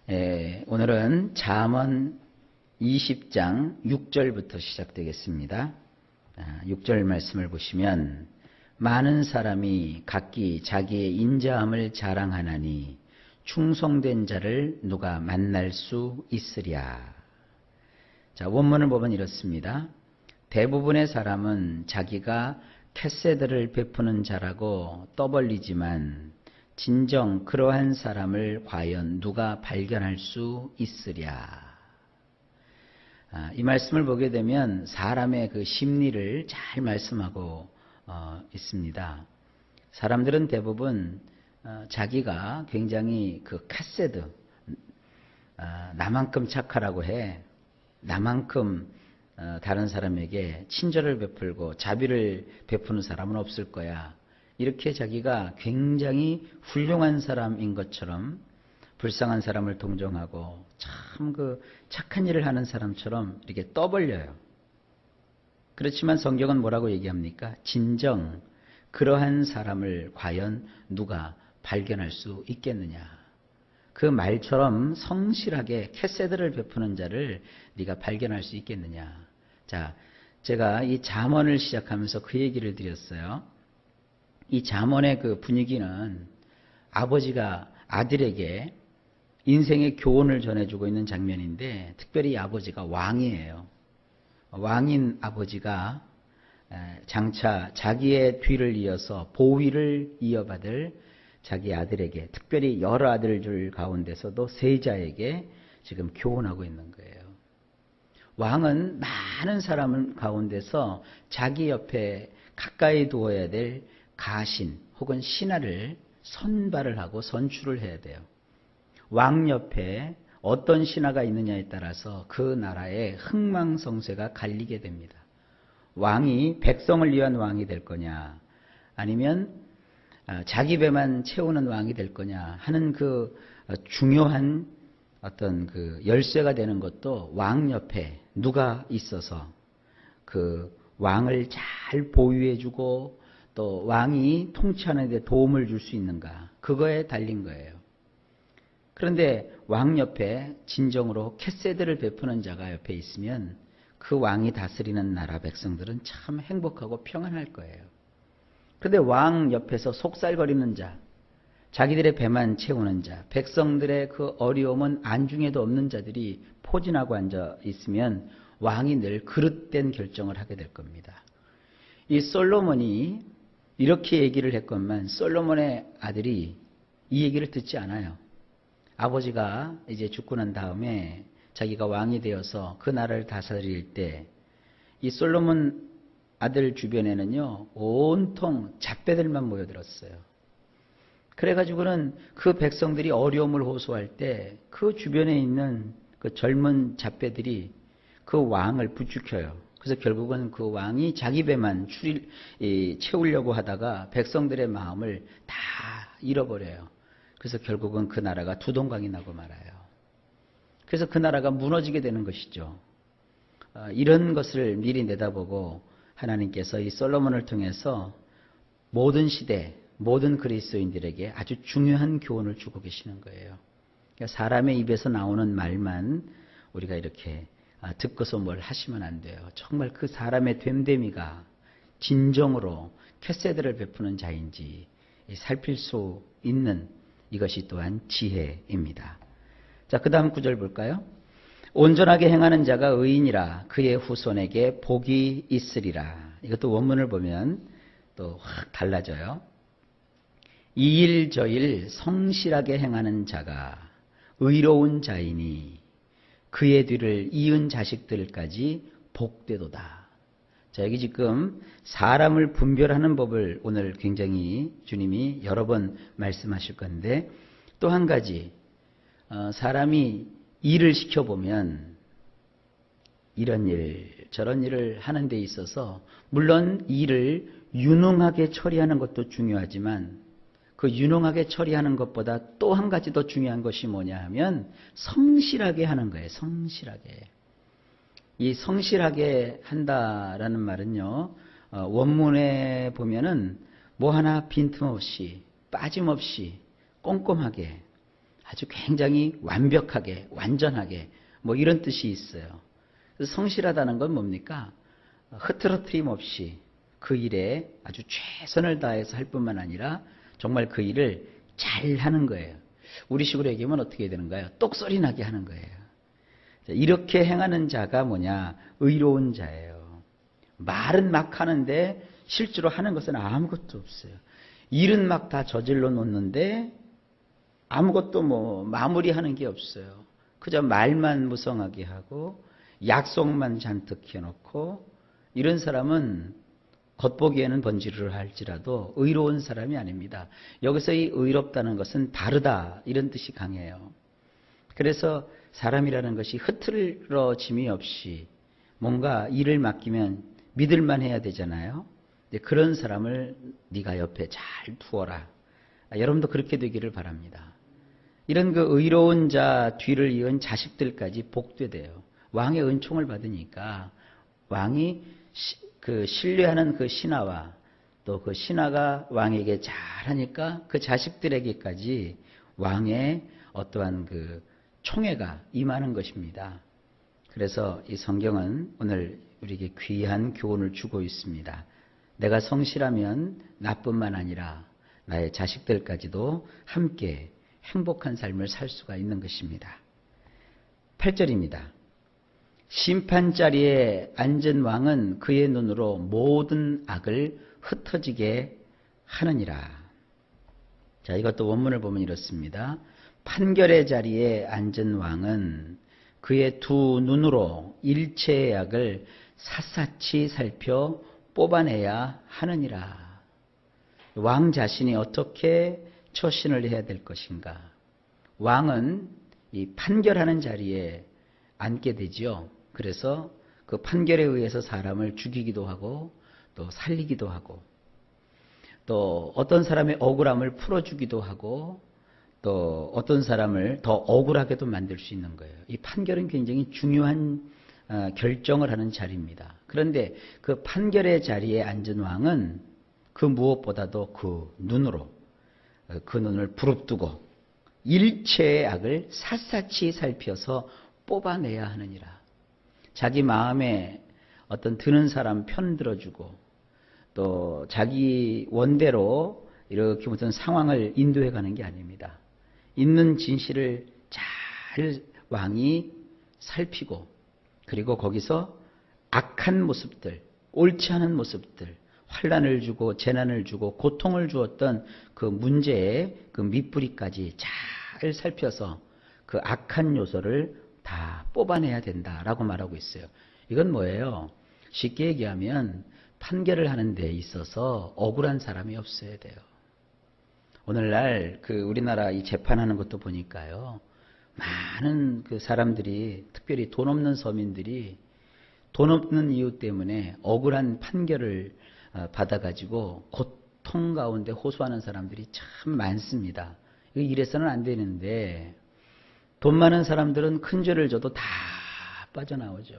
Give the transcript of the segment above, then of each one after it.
오늘은 잠언 20장 6절부터 시작되겠습니다. 6절 말씀을 보시면 많은 사람이 각기 자기의 인자함을 자랑하나니 충성된 자를 누가 만날 수 있으랴. 자, 원문을 보면 이렇습니다. 대부분의 사람은 자기가 캐세드를 베푸는 자라고 떠벌리지만 진정 그러한 사람을 과연 누가 발견할 수 있으랴. 이 말씀을 보게 되면 사람의 그 심리를 잘 말씀하고 있습니다. 사람들은 대부분 자기가 굉장히 그 캐세드, 나만큼 착하라고 해, 나만큼 다른 사람에게 친절을 베풀고 자비를 베푸는 사람은 없을 거야. 이렇게 자기가 굉장히 훌륭한 사람인 것처럼 불쌍한 사람을 동정하고 참 그 착한 일을 하는 사람처럼 이렇게 떠벌려요. 그렇지만 성경은 뭐라고 얘기합니까? 진정 그러한 사람을 과연 누가 발견할 수 있겠느냐. 그 말처럼 성실하게 캐세드를 베푸는 자를 네가 발견할 수 있겠느냐. 자, 제가 이 잠언을 시작하면서 그 얘기를 드렸어요. 이 잠언의 그 분위기는 아버지가 아들에게 인생의 교훈을 전해주고 있는 장면인데, 특별히 이 아버지가 왕이에요. 왕인 아버지가 장차 자기의 뒤를 이어서 보위를 이어받을 자기 아들에게, 특별히 여러 아들들 가운데서도 세자에게 지금 교훈하고 있는 거예요. 왕은 많은 사람 가운데서 자기 옆에 가까이 두어야 될 가신 혹은 신하를 선발을 하고 선출을 해야 돼요. 왕 옆에 어떤 신하가 있느냐에 따라서 그 나라의 흥망성쇠가 갈리게 됩니다. 왕이 백성을 위한 왕이 될 거냐, 아니면 자기 배만 채우는 왕이 될 거냐 하는 그 중요한 어떤 그 열쇠가 되는 것도 왕 옆에 누가 있어서 그 왕을 잘 보유해주고 또 왕이 통치하는 데 도움을 줄 수 있는가, 그거에 달린 거예요. 그런데 왕 옆에 진정으로 캐세드를 베푸는 자가 옆에 있으면 그 왕이 다스리는 나라 백성들은 참 행복하고 평안할 거예요. 그런데 왕 옆에서 속살거리는 자, 자기들의 배만 채우는 자, 백성들의 그 어려움은 안중에도 없는 자들이 포진하고 앉아 있으면 왕이 늘 그릇된 결정을 하게 될 겁니다. 이 솔로몬이 이렇게 얘기를 했건만 솔로몬의 아들이 이 얘기를 듣지 않아요. 아버지가 이제 죽고 난 다음에 자기가 왕이 되어서 그 나라를 다스릴 때 이 솔로몬 아들 주변에는요, 온통 잡배들만 모여들었어요. 그래가지고는 그 백성들이 어려움을 호소할 때 그 주변에 있는 그 젊은 잡배들이 그 왕을 부추겨요. 그래서 결국은 그 왕이 자기 배만 채우려고 하다가 백성들의 마음을 다 잃어버려요. 그래서 결국은 그 나라가 두동강이 나고 말아요. 그래서 그 나라가 무너지게 되는 것이죠. 이런 것을 미리 내다보고 하나님께서 이 솔로몬을 통해서 모든 시대, 모든 그리스도인들에게 아주 중요한 교훈을 주고 계시는 거예요. 그러니까 사람의 입에서 나오는 말만 우리가 이렇게 듣고서 뭘 하시면 안 돼요. 정말 그 사람의 됨됨이가 진정으로 캐세드를 베푸는 자인지 살필 수 있는, 이것이 또한 지혜입니다. 자, 그 다음 구절 볼까요? 온전하게 행하는 자가 의인이라 그의 후손에게 복이 있으리라. 이것도 원문을 보면 또 확 달라져요. 이 일 저 일 성실하게 행하는 자가 의로운 자이니 그의 뒤를 이은 자식들까지 복되도다. 자, 여기 지금 사람을 분별하는 법을 오늘 굉장히 주님이 여러 번 말씀하실 건데, 또 한 가지, 사람이 일을 시켜보면 이런 일 저런 일을 하는 데 있어서 물론 일을 유능하게 처리하는 것도 중요하지만 그 유능하게 처리하는 것보다 또 한 가지 더 중요한 것이 뭐냐 하면 성실하게 하는 거예요. 성실하게. 이 성실하게 한다라는 말은요, 원문에 보면은 뭐 하나 빈틈없이, 빠짐없이, 꼼꼼하게 아주 굉장히 완벽하게, 완전하게 뭐 이런 뜻이 있어요. 그래서 성실하다는 건 뭡니까? 흐트러트림 없이 그 일에 아주 최선을 다해서 할 뿐만 아니라 정말 그 일을 잘 하는 거예요. 우리식으로 얘기하면 어떻게 되는가요? 똑소리 나게 하는 거예요. 이렇게 행하는 자가 뭐냐? 의로운 자예요. 말은 막 하는데 실제로 하는 것은 아무것도 없어요. 일은 막 다 저질러 놓는데 아무것도 뭐 마무리하는 게 없어요. 그저 말만 무성하게 하고 약속만 잔뜩 해놓고 이런 사람은 겉보기에는 번지르르 할지라도 의로운 사람이 아닙니다. 여기서 이 의롭다는 것은 바르다 이런 뜻이 강해요. 그래서 사람이라는 것이 흐트러짐이 없이 뭔가 일을 맡기면 믿을만 해야 되잖아요. 그런 사람을 네가 옆에 잘 두어라. 여러분도 그렇게 되기를 바랍니다. 이런 그 의로운 자 뒤를 이은 자식들까지 복되대요. 왕의 은총을 받으니까 왕이 그 신뢰하는 그 신하와 또 그 신하가 왕에게 잘하니까 그 자식들에게까지 왕의 어떠한 그 총애가 임하는 것입니다. 그래서 이 성경은 오늘 우리에게 귀한 교훈을 주고 있습니다. 내가 성실하면 나뿐만 아니라 나의 자식들까지도 함께 행복한 삶을 살 수가 있는 것입니다. 8절입니다. 심판자리에 앉은 왕은 그의 눈으로 모든 악을 흩어지게 하느니라. 자, 이것도 원문을 보면 이렇습니다. 판결의 자리에 앉은 왕은 그의 두 눈으로 일체의 악을 샅샅이 살펴 뽑아내야 하느니라. 왕 자신이 어떻게 처신을 해야 될 것인가? 왕은 이 판결하는 자리에 앉게 되지요. 그래서 그 판결에 의해서 사람을 죽이기도 하고 또 살리기도 하고 또 어떤 사람의 억울함을 풀어주기도 하고 또 어떤 사람을 더 억울하게도 만들 수 있는 거예요. 이 판결은 굉장히 중요한 결정을 하는 자리입니다. 그런데 그 판결의 자리에 앉은 왕은 그 무엇보다도 그 눈으로 그 눈을 부릅뜨고 일체의 악을 샅샅이 살펴서 뽑아내야 하느니라. 자기 마음에 어떤 드는 사람 편 들어주고 또 자기 원대로 이렇게 무슨 상황을 인도해 가는 게 아닙니다. 있는 진실을 잘 왕이 살피고 그리고 거기서 악한 모습들, 옳지 않은 모습들, 환난을 주고 재난을 주고 고통을 주었던 그 문제의 그 밑뿌리까지 잘 살펴서 그 악한 요소를 다 뽑아내야 된다라고 말하고 있어요. 이건 뭐예요? 쉽게 얘기하면 판결을 하는 데 있어서 억울한 사람이 없어야 돼요. 오늘날 그 우리나라 이 재판하는 것도 보니까요. 많은 그 사람들이 특별히 돈 없는 서민들이 돈 없는 이유 때문에 억울한 판결을 받아가지고 고통 가운데 호소하는 사람들이 참 많습니다. 이래서는 안 되는데 돈 많은 사람들은 큰 죄를 져도 다 빠져나오죠.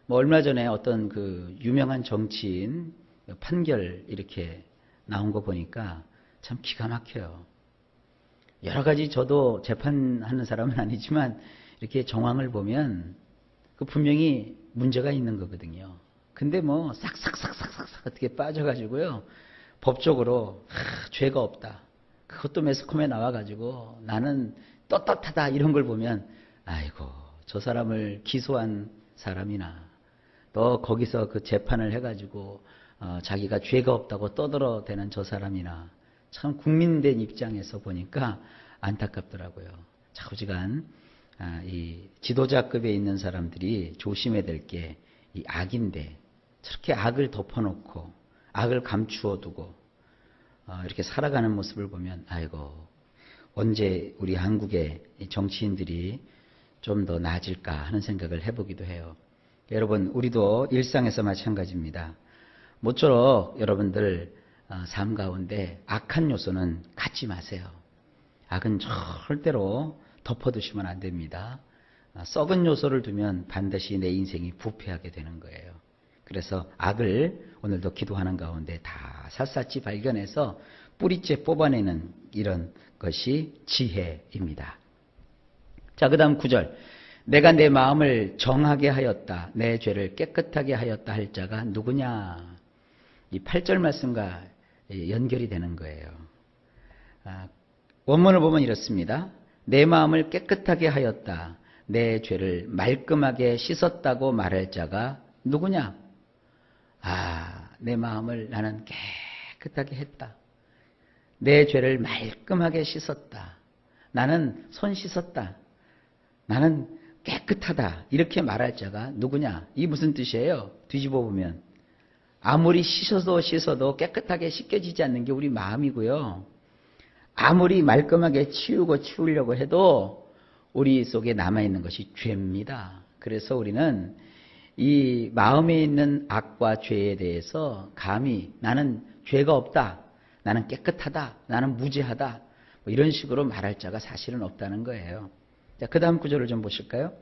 뭐 얼마 전에 어떤 그 유명한 정치인 판결 이렇게 나온 거 보니까 참 기가 막혀요. 여러 가지 저도 재판하는 사람은 아니지만 이렇게 정황을 보면 그 분명히 문제가 있는 거거든요. 근데 뭐 싹싹싹싹싹 어떻게 빠져가지고요. 법적으로 죄가 없다. 그것도 매스컴에 나와가지고 나는 떳떳하다 이런 걸 보면 아이고 저 사람을 기소한 사람이나 또 거기서 그 재판을 해가지고 자기가 죄가 없다고 떠들어대는 저 사람이나 참 국민된 입장에서 보니까 안타깝더라고요. 좌우지간 이 지도자급에 있는 사람들이 조심해야 될 게 이 악인데 저렇게 악을 덮어놓고 악을 감추어 두고 이렇게 살아가는 모습을 보면 아이고 언제 우리 한국의 정치인들이 좀 더 나아질까 하는 생각을 해보기도 해요. 여러분 우리도 일상에서 마찬가지입니다. 모쪼록 여러분들 삶 가운데 악한 요소는 갖지 마세요. 악은 절대로 덮어두시면 안 됩니다. 썩은 요소를 두면 반드시 내 인생이 부패하게 되는 거예요. 그래서 악을 오늘도 기도하는 가운데 다 샅샅이 발견해서 뿌리째 뽑아내는 이런 것이 지혜입니다. 자, 그 다음 9절. 내가 내 마음을 정하게 하였다. 내 죄를 깨끗하게 하였다 할 자가 누구냐? 이 8절 말씀과 연결이 되는 거예요. 원문을 보면 이렇습니다. 내 마음을 깨끗하게 하였다. 내 죄를 말끔하게 씻었다고 말할 자가 누구냐? 내 마음을 나는 깨끗하게 했다. 내 죄를 말끔하게 씻었다. 나는 손 씻었다. 나는 깨끗하다. 이렇게 말할 자가 누구냐? 이게 무슨 뜻이에요? 뒤집어 보면 아무리 씻어도 깨끗하게 씻겨지지 않는 게 우리 마음이고요. 아무리 말끔하게 치우려고 해도 우리 속에 남아있는 것이 죄입니다. 그래서 우리는 이 마음에 있는 악과 죄에 대해서 감히 나는 죄가 없다, 나는 깨끗하다, 나는 무죄하다, 뭐 이런 식으로 말할 자가 사실은 없다는 거예요. 자, 그 다음 구절을 좀 보실까요?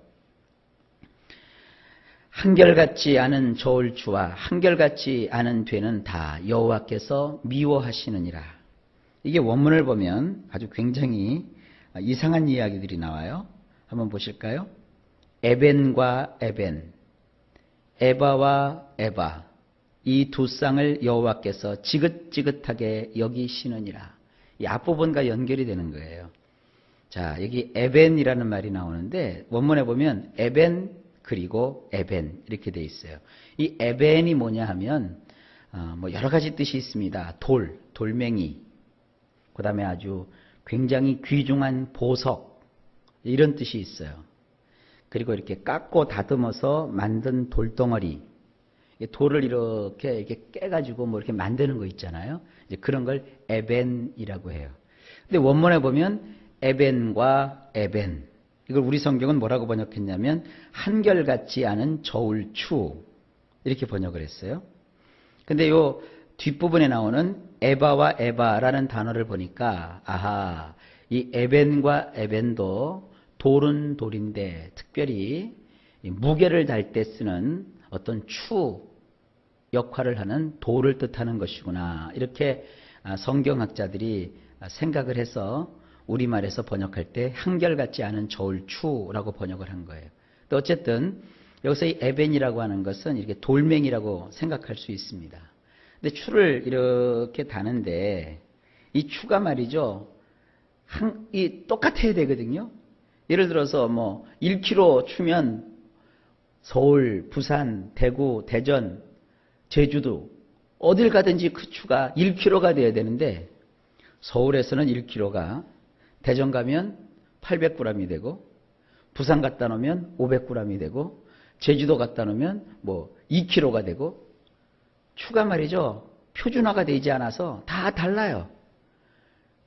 한결같지 않은 저울추와 한결같이 않은 되는 다 여호와께서 미워하시느니라. 이게 원문을 보면 아주 굉장히 이상한 이야기들이 나와요. 한번 보실까요? 에벤과 에벤, 에바와 에바, 이 두 쌍을 여호와께서 지긋지긋하게 여기시느니라. 이 앞부분과 연결이 되는 거예요. 자, 여기 에벤이라는 말이 나오는데 원문에 보면 에벤 그리고 에벤 이렇게 돼 있어요. 이 에벤이 뭐냐 하면 뭐 여러 가지 뜻이 있습니다. 돌멩이, 그 다음에 아주 굉장히 귀중한 보석, 이런 뜻이 있어요. 그리고 이렇게 깎고 다듬어서 만든 돌덩어리, 돌을 이렇게 깨가지고 뭐 이렇게 만드는 거 있잖아요. 이제 그런 걸 에벤이라고 해요. 근데 원문에 보면 에벤과 에벤, 이걸 우리 성경은 뭐라고 번역했냐면 한결같지 않은 저울추, 이렇게 번역을 했어요. 근데 요 뒷부분에 나오는 에바와 에바라는 단어를 보니까 이 에벤과 에벤도 돌은 돌인데 특별히 무게를 달 때 쓰는 어떤 추 역할을 하는 돌을 뜻하는 것이구나, 이렇게 성경학자들이 생각을 해서 우리말에서 번역할 때 한결같지 않은 저울추라고 번역을 한 거예요. 또 어쨌든 여기서 이 에벤이라고 하는 것은 이렇게 돌멩이라고 생각할 수 있습니다. 근데 추를 이렇게 다는데 이 추가 말이죠, 똑같아야 되거든요. 예를 들어서 뭐 1kg 추면 서울, 부산, 대구, 대전, 제주도 어딜 가든지 그 추가 1kg가 돼야 되는데 서울에서는 1kg가 대전 가면 800g이 되고 부산 갖다 놓으면 500g이 되고 제주도 갖다 놓으면 뭐 2kg가 되고 추가 말이죠, 표준화가 되지 않아서 다 달라요.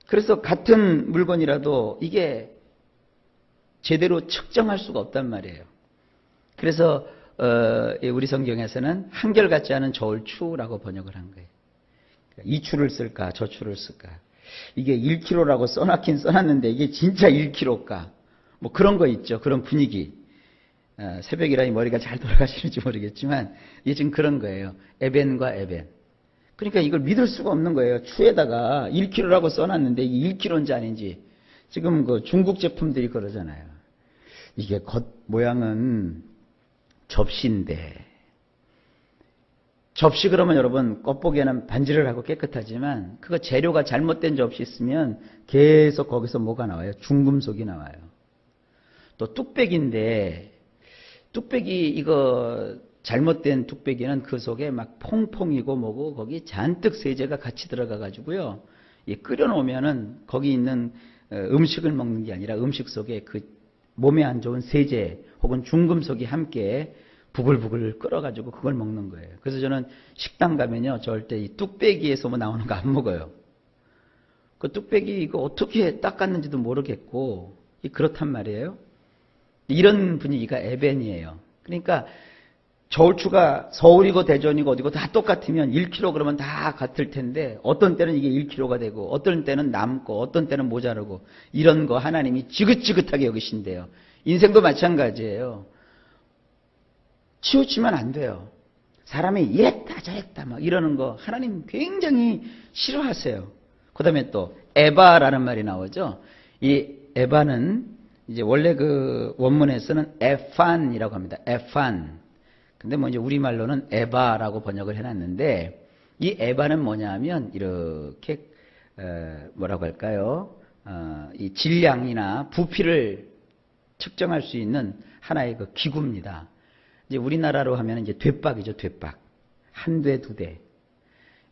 그래서 같은 물건이라도 이게 제대로 측정할 수가 없단 말이에요. 그래서 우리 성경에서는 한결같지 않은 저울추라고 번역을 한 거예요. 이 추를 쓸까 저 추를 쓸까, 이게 1kg라고 써놨긴 써놨는데 이게 진짜 1kg일까, 뭐 그런 거 있죠. 그런 분위기. 새벽이라니 머리가 잘 돌아가시는지 모르겠지만 이게 지금 그런 거예요. 에벤과 에벤. 그러니까 이걸 믿을 수가 없는 거예요. 추에다가 1kg라고 써놨는데 이게 1kg인지 아닌지. 지금 그 중국 제품들이 그러잖아요. 이게 겉 모양은 접시인데, 접시 그러면 여러분 겉보기에는 반지를 하고 깨끗하지만 그거 재료가 잘못된 접시 있으면 계속 거기서 뭐가 나와요? 중금속이 나와요. 또 뚝배기인데, 뚝배기 이거 잘못된 뚝배기는 그 속에 막 퐁퐁이고 뭐고 거기 잔뜩 세제가 같이 들어가 가지고요, 끓여 놓으면은 거기 있는 음식을 먹는 게 아니라 음식 속에 그 몸에 안 좋은 세제 혹은 중금속이 함께 부글부글 끓어가지고 그걸 먹는 거예요. 그래서 저는 식당 가면요, 절대 이 뚝배기에서 뭐 나오는 거 안 먹어요. 그 뚝배기 이거 어떻게 닦았는지도 모르겠고 그렇단 말이에요. 이런 분위기가 에벤이에요. 그러니까 저울추가 서울이고 대전이고 어디고 다 똑같으면 1kg 그러면 다 같을 텐데 어떤 때는 이게 1kg가 되고 어떤 때는 남고 어떤 때는 모자르고, 이런 거 하나님이 지긋지긋하게 여기신대요. 인생도 마찬가지예요. 치우치면 안 돼요. 사람이 이랬다 저랬다 막 이러는 거 하나님 굉장히 싫어하세요. 그 다음에 또 에바라는 말이 나오죠. 이 에바는 이제 원래 그 원문에서는 에판이라고 합니다. 에판. 근데 뭐 이제 우리말로는 에바라고 번역을 해놨는데, 이 에바는 뭐냐 하면 이렇게 뭐라고 할까요? 이 질량이나 부피를 측정할 수 있는 하나의 그 기구입니다. 이제 우리나라로 하면 이제 되박이죠, 되박. 한 대, 두 대.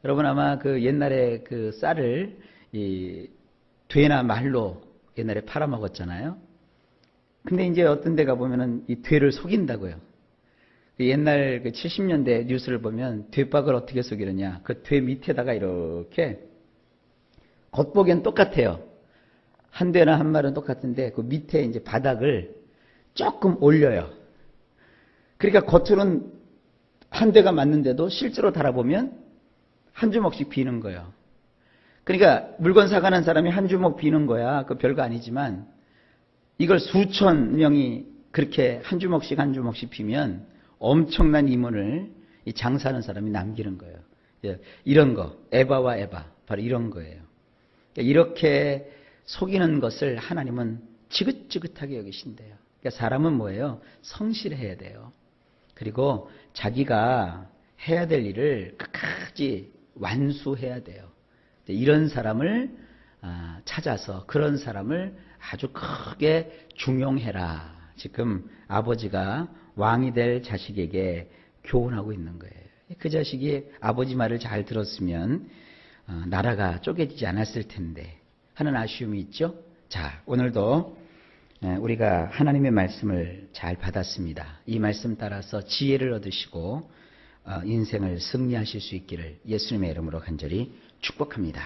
여러분 아마 그 옛날에 그 쌀을 이 되나 말로 옛날에 팔아먹었잖아요. 근데 이제 어떤 데 가보면은 이 되를 속인다고요. 옛날 그 70년대 뉴스를 보면 되박을 어떻게 속이느냐. 그 되 밑에다가 이렇게 겉보기엔 똑같아요. 한 대나 한 말은 똑같은데 그 밑에 이제 바닥을 조금 올려요. 그러니까 겉으로는 한 대가 맞는데도 실제로 달아보면 한 주먹씩 비는 거예요. 그러니까 물건 사가는 사람이 한 주먹 비는 거야. 그 별거 아니지만 이걸 수천 명이 그렇게 한 주먹씩 한 주먹씩 비면 엄청난 임원을 이 장사하는 사람이 남기는 거예요. 이런 거, 에바와 에바, 바로 이런 거예요. 이렇게 속이는 것을 하나님은 지긋지긋하게 여기신대요. 그러니까 사람은 뭐예요? 성실해야 돼요. 그리고 자기가 해야 될 일을 끝까지 완수해야 돼요. 이런 사람을 찾아서 그런 사람을 아주 크게 중용해라. 지금 아버지가 왕이 될 자식에게 교훈하고 있는 거예요. 그 자식이 아버지 말을 잘 들었으면 나라가 쪼개지지 않았을 텐데 하는 아쉬움이 있죠. 자, 오늘도 우리가 하나님의 말씀을 잘 받았습니다. 이 말씀 따라서 지혜를 얻으시고 인생을 승리하실 수 있기를 예수님의 이름으로 간절히 축복합니다.